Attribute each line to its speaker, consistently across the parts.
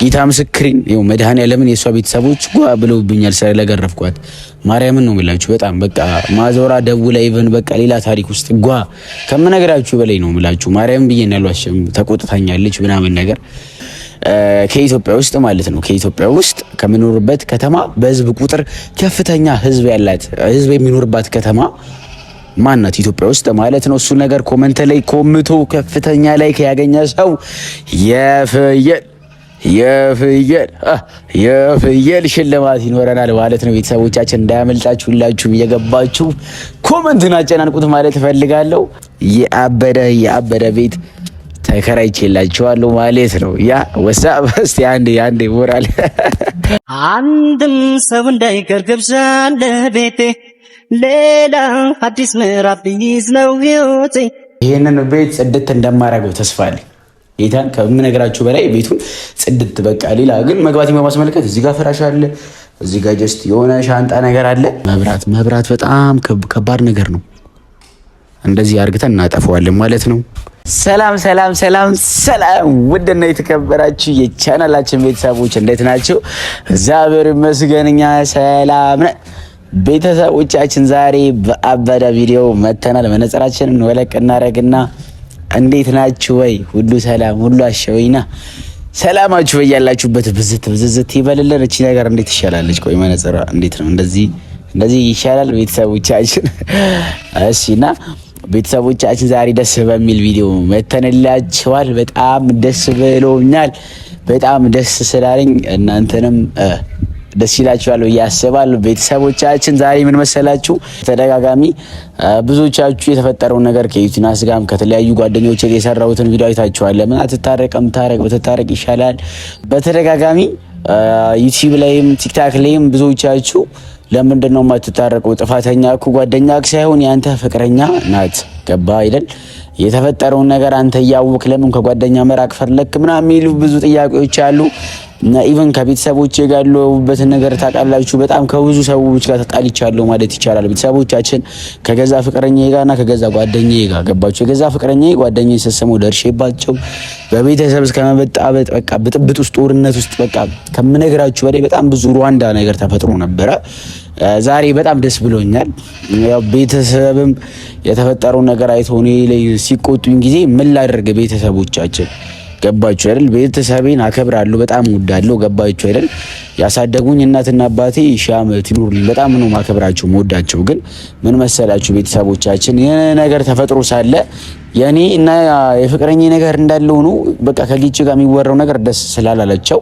Speaker 1: ጌታ ምስክሪን ይኸው መድኃኒዓለምን የሷ ቤተሰቦች ጓ ብለውብኛል ስለገረፍኳት። ማርያምን ነው የምላችሁ። በጣም በቃ ማዞራ ደውላ ኢቭን በቃ ሌላ ታሪክ ውስጥ ጓ ከምነግራችሁ በላይ ነው የምላችሁ። ማርያምን ብዬ ነው ያሏሽም ተቆጥታኛለች ምናምን ነገር ከኢትዮጵያ ውስጥ ማለት ነው። ከኢትዮጵያ ውስጥ ከምኖርበት ከተማ በህዝብ ቁጥር ከፍተኛ ህዝብ ያላት ህዝብ የሚኖርባት ከተማ ማናት? ኢትዮጵያ ውስጥ ማለት ነው። እሱ ነገር ኮመንት ላይ ኮምቶ ከፍተኛ ላይ ያገኘ ሰው የፍየል ሽልማት ይኖረናል ማለት ነው። ቤተሰቦቻችን እንዳያመልጣችሁ ሁላችሁም እየገባችሁ ኮመንቱን አጨናንቁት ማለት እፈልጋለሁ። የአበደ ቤት ተከራይቼላችኋለሁ ማለት ነው። ያ ወሳብ እስቲ አንዴ ሞራል
Speaker 2: አንድም ሰው እንዳይቀር ገብሻለ ቤቴ ሌላ አዲስ ምዕራፍ ቢይዝ ነው ህይወቴ።
Speaker 1: ይሄንን ቤት ጽድት እንደማደርገው ተስፋ አለኝ። ጌታን ከምነግራችሁ በላይ ቤቱን ጽድት በቃ። ሌላ ግን መግባት በማስመልከት እዚህ ጋር ፍራሽ አለ፣ እዚህ ጋር ጀስት የሆነ ሻንጣ ነገር አለ። መብራት በጣም ከባድ ነገር ነው። እንደዚህ አርግተን እናጠፋዋለን ማለት ነው። ሰላም ውድና የተከበራችሁ የቻናላችን ቤተሰቦች እንዴት ናቸው? እግዚአብሔር ይመስገን እኛ ሰላም ነን። ቤተሰቦቻችን ዛሬ በአበደ ቪዲዮ መተናል። መነጽራችንን ወለቅ እናረግና እንዴት ናችሁ ወይ? ሁሉ ሰላም ሁሉ አሸወይና ሰላማችሁ በያላችሁበት ብዝት ይበልልን። እቺ ነገር እንዴት ይሻላለች? ቆይ መነጽራ እንዴት ነው? እንደዚህ ይሻላል ቤተሰቦቻችን። እሺና ቤተሰቦቻችን ዛሬ ደስ በሚል ቪዲዮ መተንላችኋል። በጣም ደስ ብሎኛል። በጣም ደስ ስላለኝ እናንተንም ደስ ይላችኋል ብዬ አስባለሁ። ቤተሰቦቻችን ዛሬ ምን መሰላችሁ? ተደጋጋሚ ብዙዎቻችሁ የተፈጠረውን ነገር ከዩቲናስ ጋርም ከተለያዩ ጓደኞቼ የሰራሁትን ቪዲዮ አይታችኋል። ለምን አትታረቅም? ብትታረቅ ይሻላል። በተደጋጋሚ ዩቲዩብ ላይም ቲክታክ ላይም ብዙዎቻችሁ ለምንድን ነው የማትታረቀው? ጥፋተኛ እኮ ጓደኛክ ሳይሆን ያንተ ፍቅረኛ ናት። ገባ አይደል? የተፈጠረውን ነገር አንተ እያወቅ ለምን ከጓደኛ መራቅ ፈለክ ምናምን የሚሉ ብዙ ጥያቄዎች አሉ። እና ኢቭን ከቤተሰቦቼ ጋር ያለሁበትን ነገር ታውቃላችሁ። በጣም ከብዙ ሰዎች ጋር ተጣልቻለሁ ማለት ይቻላል። ቤተሰቦቻችን ከገዛ ፍቅረኛዬ ጋርና ከገዛ ጓደኛዬ ጋር ገባችሁ። የገዛ ፍቅረኛዬ ጓደኛዬ ሰሰመው ደርሼባቸው በቤተሰብ እስከመበጣበጥ በቃ ብጥብጥ ውስጥ ጦርነት ውስጥ በቃ ከምነግራችሁ በላይ በጣም ብዙ ሩዋንዳ ነገር ተፈጥሮ ነበረ። ዛሬ በጣም ደስ ብሎኛል። ያው ቤተሰብም የተፈጠረው ነገር አይቶ እኔ ላይ ሲቆጡኝ ጊዜ ምን ላደርግ ቤተሰቦቻችን ገባችሁ አይደል? ቤተሰቤን አከብራለሁ፣ በጣም ወዳለሁ። ገባችሁ አይደል? ያሳደጉኝ እናትና አባቴ ሺህ ዓመት ይኑሩልኝ። በጣም ነው ማከብራቸው ወዳቸው። ግን ምን መሰላችሁ ቤተሰቦቻችን ይሄ ነገር ተፈጥሮ ሳለ የኔ እና የፍቅረኛ ነገር እንዳለው ነው። በቃ ከልጅ ጋር የሚወራው ነገር ደስ ስላላላቸው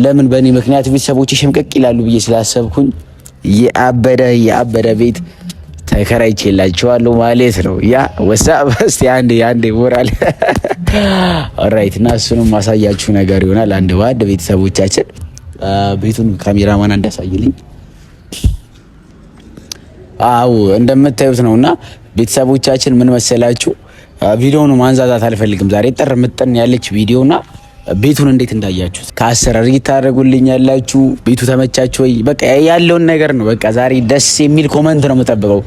Speaker 1: ለምን በእኔ ምክንያት ቤተሰቦቼ ሽምቀቅ ይላሉ ብዬ ስላሰብኩኝ የአበደ ቤት ተከራይቼላችኋለሁ ማለት ነው። ያ ወሳብ እስቲ አንዴ ሞራል ኦልራይት። እና እሱንም ማሳያችሁ ነገር ይሆናል አንድ ባድ ቤተሰቦቻችን። ቤቱን ካሜራማን እንዳሳይልኝ። አው እንደምታዩት ነውና ቤተሰቦቻችን ምን መሰላችሁ፣ ቪዲዮውን ማንዛዛት አልፈልግም ዛሬ ጥር ምጥን ያለች ቪዲዮና ቤቱን እንዴት እንዳያችሁት ከአሰራር ይታረጉልኝ ያላችሁ ቤቱ ተመቻችሁ ወይ? በቃ ያለውን ነገር ነው። በቃ ዛሬ ደስ የሚል ኮመንት ነው የምጠብቀው።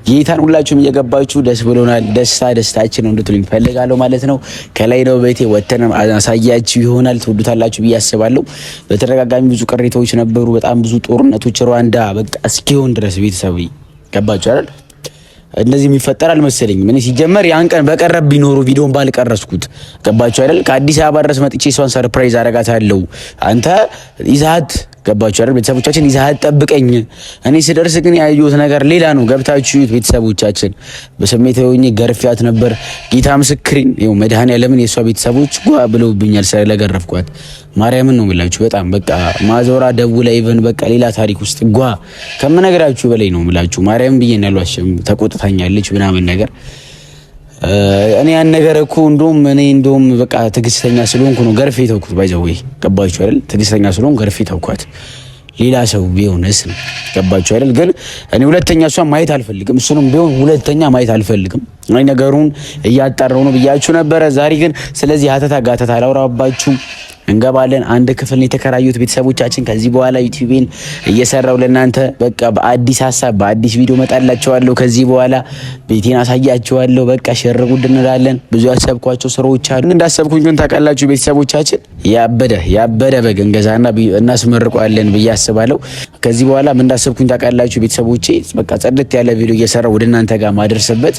Speaker 1: ጌታን ሁላችሁም እየገባችሁ ደስ ብሎናል፣ ደስታችን ነው እንድትሉኝ ፈልጋለሁ ማለት ነው። ከላይ ነው ቤቴ ወተን አሳያችሁ ይሆናል፣ ትወዱታላችሁ ብዬ አስባለሁ። በተደጋጋሚ ብዙ ቅሬታዎች ነበሩ፣ በጣም ብዙ ጦርነቶች ሩዋንዳ በቃ እስኪሆን ድረስ ቤተሰብ ገባችሁ አይደል? እንደዚህ የሚፈጠር አልመሰለኝም። እኔ ሲጀመር ያን ቀን በቀረብ ቢኖሩ ቪዲዮን ባልቀረስኩት ገባችሁ አይደል? ከአዲስ አበባ ድረስ መጥቼ እሷን ሰርፕራይዝ አረጋታለሁ። አንተ ይዛት ገባችሁ አይደል? ቤተሰቦቻችን ይዛት ጠብቀኝ። እኔ ስደርስ ግን ያየሁት ነገር ሌላ ነው። ገብታችሁ ቤተሰቦቻችን በስሜት ሆኜ ገርፊያት ነበር። ጌታ ምስክሪን ይኸው መድኃኒዓለምን የሷ ቤተሰቦች ጓ ብለውብኛል ስለገረፍኳት። ማርያምን ነው የምላችሁ። በጣም በቃ ማዞራ ደውላ ኢቭን በቃ ሌላ ታሪክ ውስጥ ጓ ከምነግራችሁ በላይ ነው የምላችሁ። ማርያምን ብዬ ነው ያሏሽም ተቆጥታኛለች ምናምን ነገር። እኔ ያን ነገር እኮ እንደውም በቃ ትግስተኛ ስለሆንኩ ነው ገርፌ ተውኩት። ባይዘው ገባችሁ አይደል? ትግስተኛ ስለሆንኩ ገርፌ ተውኳት። ሌላ ሰው ቢሆንስ ነው ገባችሁ አይደል? ግን እኔ ሁለተኛ እሷን ማየት አልፈልግም። እሱንም ቢሆን ሁለተኛ ማየት አልፈልግም። እኔ ነገሩን እያጣራው ነው ብያችሁ ነበረ። ዛሬ ግን ስለዚህ ሀተታ ጋተታ አላወራባችሁ። እንገባለን። አንድ ክፍል ነው የተከራዩት ቤተሰቦቻችን። ከዚህ በኋላ ዩቲዩብን እየሰራው ለእናንተ በቃ በአዲስ ሀሳብ በአዲስ ቪዲዮ መጣላችኋለሁ። ከዚህ በኋላ ቤቴን አሳያችኋለሁ። በቃ ሸር ጉድ እንላለን። ብዙ ያሰብኳቸው ስራዎች አሉ። እንዳሰብኩኝ ግን ታውቃላችሁ ቤተሰቦቻችን ያበደ በግ እንገዛና እናስመርቋለን ብዬ አስባለሁ። ከዚህ በኋላ ምን እንዳሰብኩኝ ታውቃላችሁ ቤተሰቦቼ? በቃ ጽድት ያለ ቪዲዮ እየሰራው ወደ እናንተ ጋር ማደርስበት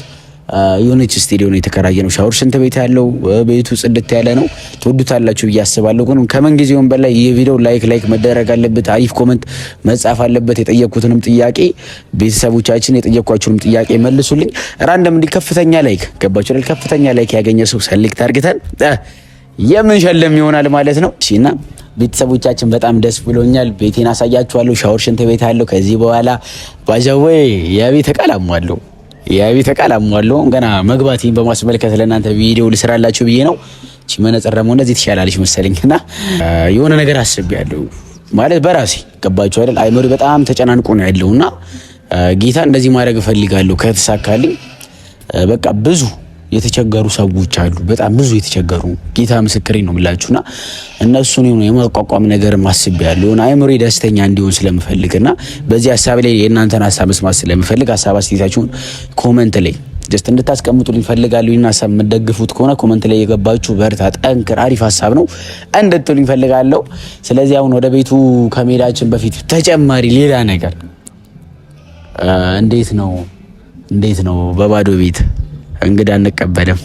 Speaker 1: የሆነች ስቱዲዮ ነው የተከራየ ነው። ሻወር ሽንት ቤት ያለው ቤቱ ጽድት ያለ ነው። ትወዱታላችሁ ብዬ አስባለሁ። ግን ከምን ጊዜውም በላይ ይህ ቪዲዮ ላይክ መደረግ አለበት። አሪፍ ኮሜንት መጻፍ አለበት። የጠየቁትንም ጥያቄ ቤተሰቦቻችን የጠየቋችሁንም ጥያቄ መልሱልኝ። ራንደም እንዲ ከፍተኛ ላይክ ገባችሁ አይደል? ከፍተኛ ላይክ ያገኘ ሰው ሰሌክት አድርገን የምንሸለም ይሆናል ማለት ነው። እሺና ቤተሰቦቻችን በጣም ደስ ብሎኛል። ቤቴን አሳያችኋለሁ። ሻወር ሽንት ቤት አለው። ከዚህ በኋላ ባጃዌ የቤት ተቃላሟለሁ ገና መግባቴን በማስመልከት ለእናንተ ቪዲዮ ልስራላችሁ ብዬ ነው። እቺ መነጽር ደግሞ እንደዚህ ትሻላለች መሰለኝና የሆነ ነገር አስቤያለሁ ማለት በራሴ ገባችሁ አይደል? አይምሮ በጣም ተጨናንቆ ነው ያለውና ጌታ እንደዚህ ማድረግ እፈልጋለሁ ከተሳካልኝ። በቃ ብዙ የተቸገሩ ሰዎች አሉ፣ በጣም ብዙ የተቸገሩ ጌታ ምስክሬ ነው የምላችሁና እነሱን የማቋቋም ነገር አስቤያለሁ። አይምሮ ደስተኛ እንዲሆን ስለምፈልግና በዚህ ሐሳብ ላይ የእናንተን ሐሳብ መስማት ስለምፈልግ ሐሳብ አስተያየታችሁን ኮሜንት ላይ ጀስት እንድታስቀምጡልኝ ፈልጋለሁ። እና ሐሳብ የምትደግፉት ከሆነ ኮሜንት ላይ የገባችሁ በርታ፣ ጠንክር፣ አሪፍ ሐሳብ ነው እንድትሉኝ ፈልጋለሁ። ስለዚህ አሁን ወደ ቤቱ ከመሄዳችን በፊት ተጨማሪ ሌላ ነገር እንዴት ነው በባዶ ቤት እንግዳ አንቀበልም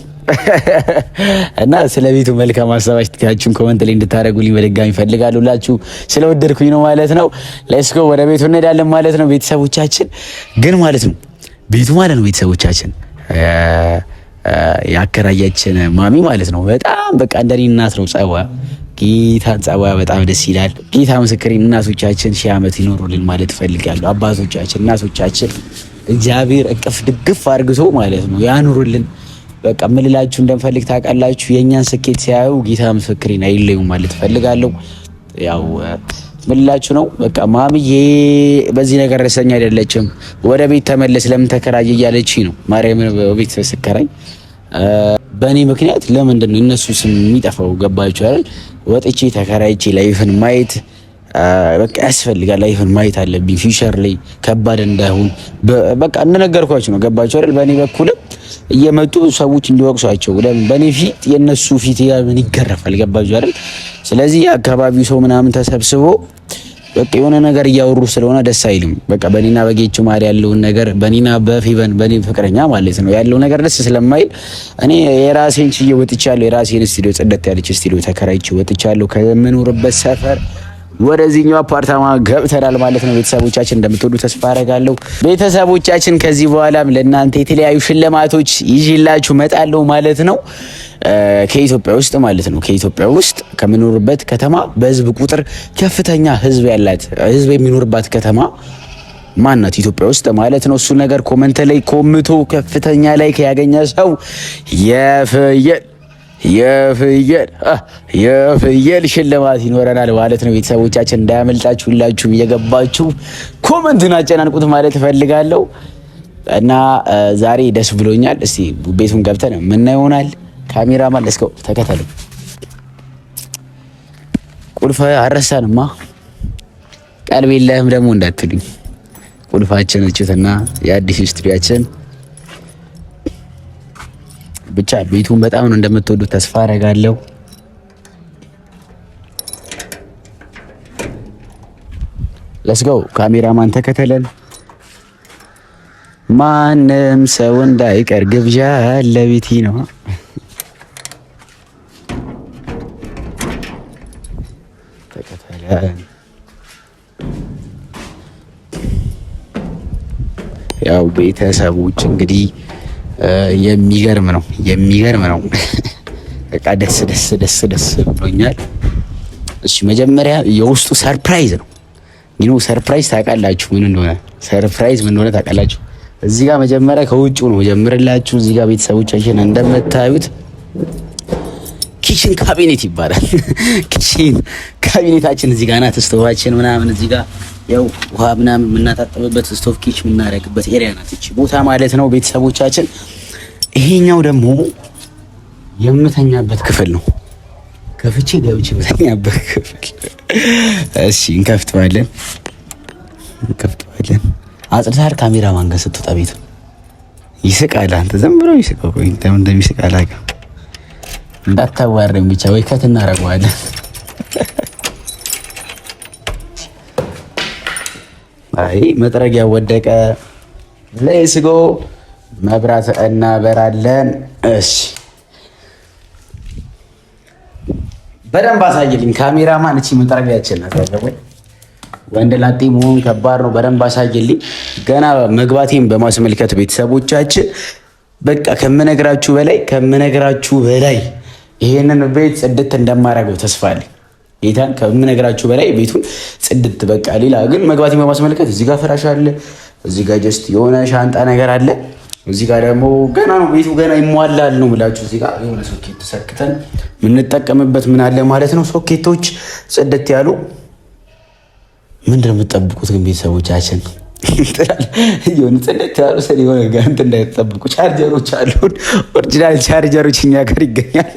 Speaker 1: እና ስለ ቤቱ መልካም ሐሳባችሁን ኮሜንት ላይ እንድታረጉልኝ በድጋሚ ፈልጋለሁ። ሁላችሁ ስለወደድኩኝ ነው ማለት ነው። ሌትስ ጎ ወደ ቤቱ እንሄዳለን ማለት ነው ቤተሰቦቻችን። ግን ማለት ነው ቤቱ ማለት ነው ቤተሰቦቻችን ያከራያችን ማሚ ማለት ነው በጣም በቃ እንደኔ እናት ነው ጸባዋ። ጌታን ጸባዋ በጣም ደስ ይላል። ጌታ ምስክሬን እናቶቻችን ሺህ ዓመት ይኖሩልን ማለት እፈልጋለሁ። አባቶቻችን እናቶቻችን እግዚአብሔር እቅፍ ድግፍ አድርግቶ ማለት ነው ያኑሩልን። በቃ ምልላችሁ እንደምፈልግ ታውቃላችሁ። የኛን ስኬት ሲያዩ ጌታ ምስክሬን አይለዩም ማለት እፈልጋለሁ። ያው ምልላችሁ ነው በቃ ማሚዬ በዚህ ነገር ደስተኛ አይደለችም። ወደ ቤት ተመለስ ለምን ተከራይ እያለችኝ ነው። ማርያም ቤት ስከራይ በእኔ ምክንያት ለምንድን ነው እነሱ ስም የሚጠፋው? ገባችሁ አይደል? ወጥቼ ተከራይቼ ላይፍን ማየት በቃ ያስፈልጋል። ላይፍን ማየት አለብኝ። ፊውቸር ላይ ከባድ እንዳይሆን በቃ እንደነገርኳችሁ ነው። ገባችሁ አይደል? በእኔ በኩልም እየመጡ ሰዎች እንዲወቅሷቸው ለምን በእኔ ፊት የነሱ ፊት ምን ይገረፋል? ገባችሁ አይደል? ስለዚህ የአካባቢው ሰው ምናምን ተሰብስቦ በቃ የሆነ ነገር እያወሩ ስለሆነ ደስ አይልም። በቃ በኔና በጌቹ ማር ያለውን ነገር በኔና በፌቨን በኔ ፍቅረኛ ማለት ነው ያለው ነገር ደስ ስለማይል እኔ የራሴን ችዬ ወጥቻለሁ። የራሴን ስቱዲዮ ጽደት ያለች ስቱዲዮ ተከራይቼ ወጥቻለሁ ከምኖርበት ሰፈር ወደዚህኛው አፓርታማ ገብተናል ማለት ነው። ቤተሰቦቻችን እንደምትወዱ ተስፋ አደርጋለሁ። ቤተሰቦቻችን ከዚህ በኋላም ለእናንተ የተለያዩ ሽልማቶች ይዤላችሁ መጣለሁ ማለት ነው። ከኢትዮጵያ ውስጥ ማለት ነው ከኢትዮጵያ ውስጥ ከምኖርበት ከተማ በህዝብ ቁጥር ከፍተኛ ህዝብ የሚኖርባት ከተማ ማናት? ኢትዮጵያ ውስጥ ማለት ነው። እሱ ነገር ኮሜንት ላይ ኮምቶ ከፍተኛ ላይ ያገኘ ሰው የፍየል ሽልማት ይኖረናል ማለት ነው። ቤተሰቦቻችን እንዳያመልጣችሁ ሁላችሁም እየገባችሁ ኮሜንቱን አጨናንቁት ማለት እፈልጋለሁ። እና ዛሬ ደስ ብሎኛል። እስቲ ቤቱን ገብተን ምን ይሆናል? ካሜራማን ለስከው ተከተሉ። ቁልፍ አረሳንማ ቀልብ የለህም ደግሞ እንዳትሉኝ። ቁልፋችን እችትና የአዲስ ስቱዲዮአችን ብቻ ቤቱን በጣም ነው እንደምትወዱት ተስፋ አደርጋለሁ። ሌትስ ጎ ካሜራማን ተከተለን። ማንም ሰው እንዳይቀር ግብዣ ለቤቲ ነው። ተከተለን። ያው ቤተሰቦች እንግዲህ የሚገርም ነው። በቃ ደስ ብሎኛል። እሺ መጀመሪያ የውስጡ ሰርፕራይዝ ነው። ሰርፕራይዝ ታውቃላችሁ ምን እንደሆነ ታውቃላችሁ። እዚህ ጋር መጀመሪያ ከውጭው ነው ጀምርላችሁ። እዚህ ጋር ቤተሰቦቻችን እንደምታዩት ኪችን ካቢኔት ይባላል። ኪችን ካቢኔታችን እዚህ ጋር ናት። ስቶቫችን ምናምን እዚህ ጋር ያው ውሃ ምናምን የምናጣጥብበት ስቶቭ ኪች የምናደርግበት ኤሪያ ናት እቺ ቦታ ማለት ነው ቤተሰቦቻችን። ይሄኛው ደግሞ የምተኛበት ክፍል ነው። ከፍቼ ገብቼ በተኛበት ክፍል። እሺ እንከፍተዋለን። አጽድታር ካሜራማን ጋር ስትወጣ ቤቱ ይስቃል። አንተ ዝም ብሎ ይስቃል። ቆይ እንደሚስቅ አላውቅም። እንዳታዋረኝ ብቻ ወይ ከት እናደርገዋለን። አይ መጥረጊያ ወደቀ። ለስጎ መብራት እናበራለን። እሺ በደንብ አሳይልኝ ካሜራማን። እቺ መጥረጊያችን ናት። ወንድ ላጤ መሆን ከባድ ነው። በደንብ አሳይልኝ። ገና መግባቴን በማስመልከት ቤተሰቦቻችን በቃ ከምነግራችሁ በላይ ይሄንን ቤት ጽድት እንደማደርገው ተስፋ አለኝ። ጌታን ከምነግራችሁ በላይ ቤቱን ጽድት በቃ። ሌላ ግን መግባቴን በማስመልከት እዚህ ጋር ፍራሽ አለ፣ እዚህ ጋር ጀስት የሆነ ሻንጣ ነገር አለ። እዚህ ጋር ደግሞ ገና ነው ቤቱ ገና ይሟላል ነው የምላችሁ። እዚህ ጋር የሆነ ሶኬት ተሰክተን የምንጠቀምበት ምን አለ ማለት ነው። ሶኬቶች ጽድት ያሉ ምንድን ነው የምትጠብቁት ግን ቤተሰቦቻችን? የሆነ ጽድት ያሉ ስለ የሆነ ጋንት እንዳይጠብቁ ቻርጀሮች አሉን። ኦሪጂናል ቻርጀሮች እኛ ጋር ይገኛሉ።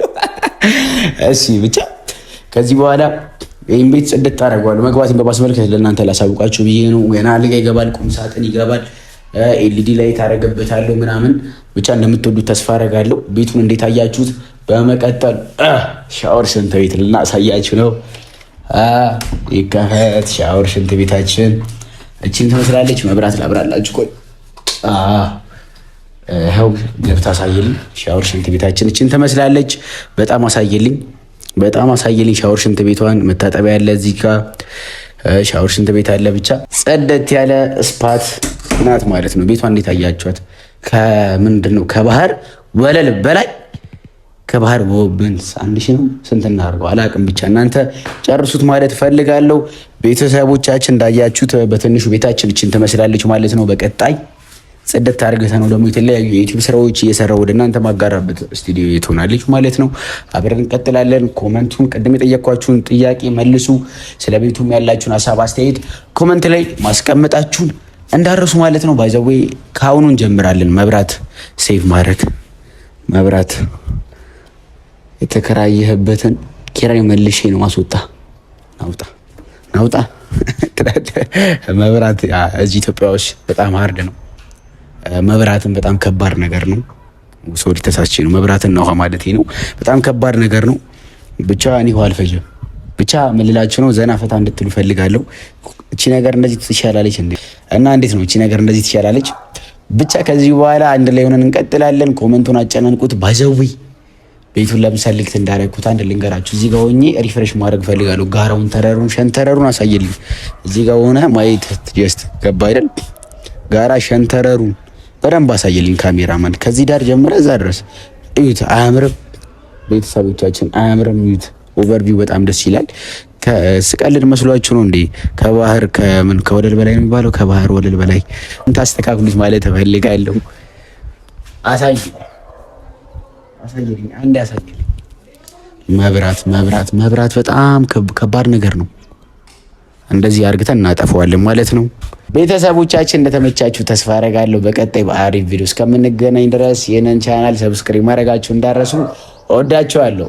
Speaker 1: እሺ ብቻ ከዚህ በኋላ ይህን ቤት ጽድት አደርገዋለሁ። መግባትን በማስመልከት ለእናንተ ላሳውቃችሁ ብዬ ነው። ገና አልጋ ይገባል፣ ቁም ሳጥን ይገባል፣ ኤልኢዲ ላይ ታረገብታለሁ ምናምን። ብቻ እንደምትወዱት ተስፋ አደርጋለሁ። ቤቱን እንዴት አያችሁት? በመቀጠል ሻወር ሽንት ቤት ልናሳያችሁ ነው። ይከፈት ሻወር ሽንት ቤታችን እቺን ትመስላለች። መብራት ላብራላችሁ። ቆይ ይኸው ገብታ አሳየልኝ። ሻወር ሽንት ቤታችን እቺን ትመስላለች። በጣም አሳየልኝ። ሻወር ሽንት ቤቷን መታጠቢያ ያለ እዚህ ጋር ሻወር ሽንት ቤት አለ። ብቻ ጸደት ያለ ስፓት ናት ማለት ነው። ቤቷን እንዴት አያችኋት? ከምንድን ነው ከባህር ወለል በላይ ከባህር ቦብንስ አንድ ሺህ ነው ስንት እናድርገው አላውቅም። ብቻ እናንተ ጨርሱት ማለት ፈልጋለሁ። ቤተሰቦቻችን እንዳያችሁት በትንሹ ቤታችን እችን ትመስላለች ማለት ነው። በቀጣይ ጽድት አድርገህ ነው ደግሞ የተለያዩ የዩቲዩብ ስራዎች እየሰራው ወደ እናንተ ማጋራበት ስቱዲዮ ትሆናለች ማለት ነው። አብረን እንቀጥላለን። ኮመንቱን ቅድም የጠየኳችሁን ጥያቄ መልሱ። ስለ ቤቱም ያላችሁን ሀሳብ አስተያየት ኮመንት ላይ ማስቀመጣችሁን እንዳረሱ ማለት ነው። ባይዘዌ ከአሁኑ እንጀምራለን። መብራት ሴቭ ማድረግ መብራት የተከራየህበትን ኪራይ መልሼ ነው ማስወጣ ናውጣ መብራት እዚህ ኢትዮጵያ ውስጥ በጣም ሃርድ ነው። መብራትን በጣም ከባድ ነገር ነው። ሶሪ ተሳስቼ ነው መብራትን ነው ማለት ነው። በጣም ከባድ ነገር ነው። ብቻ እኔ አልፈጀም። ብቻ ምልላችሁ ነው ዘና ፈታ እንድትሉ ፈልጋለሁ። እቺ ነገር እንደዚህ ትሻላለች እንዴ? እና እንዴት ነው እቺ ነገር እንደዚህ ትሻላለች? ብቻ ከዚህ በኋላ አንድ ላይ ሆነን እንቀጥላለን። ኮመንቱን አጨናንቁት። ባይዘዊ ቤቱን ለምሳሌ እንዳደረኩት አንድ ልንገራችሁ። እዚህ ጋር ሆኜ ሪፍሬሽ ማድረግ ፈልጋለሁ። ጋራውን፣ ተረሩን፣ ሸንተረሩን አሳየልኝ። እዚህ ጋር ሆነ ማየት ጀስት ገባ አይደል? ጋራ ሸንተረሩን በደንብ አሳየልኝ ካሜራማን። ከዚህ ዳር ጀምረ እዛ ድረስ እዩት። አያምርም? ቤተሰቦቻችን አያምርም? እዩት። ኦቨርቪው በጣም ደስ ይላል። ስቀልድ መስሏችሁ ነው እንዴ? ከባህር ከወለል በላይ ነው የሚባለው? ከባህር ወለል በላይ እንታስተካክሉት ማለት እፈልጋለሁ። አሳየልኝ፣ አንዴ አሳየልኝ። መብራት በጣም ከባድ ነገር ነው። እንደዚህ አርግተን እናጠፋዋለን ማለት ነው። ቤተሰቦቻችን እንደተመቻችሁ ተስፋ አደርጋለሁ። በቀጣይ በአሪፍ ቪዲዮ እስከምንገናኝ ድረስ ይህንን ቻናል ሰብስክራይብ ማድረጋችሁ እንዳረሱ። እወዳችኋለሁ።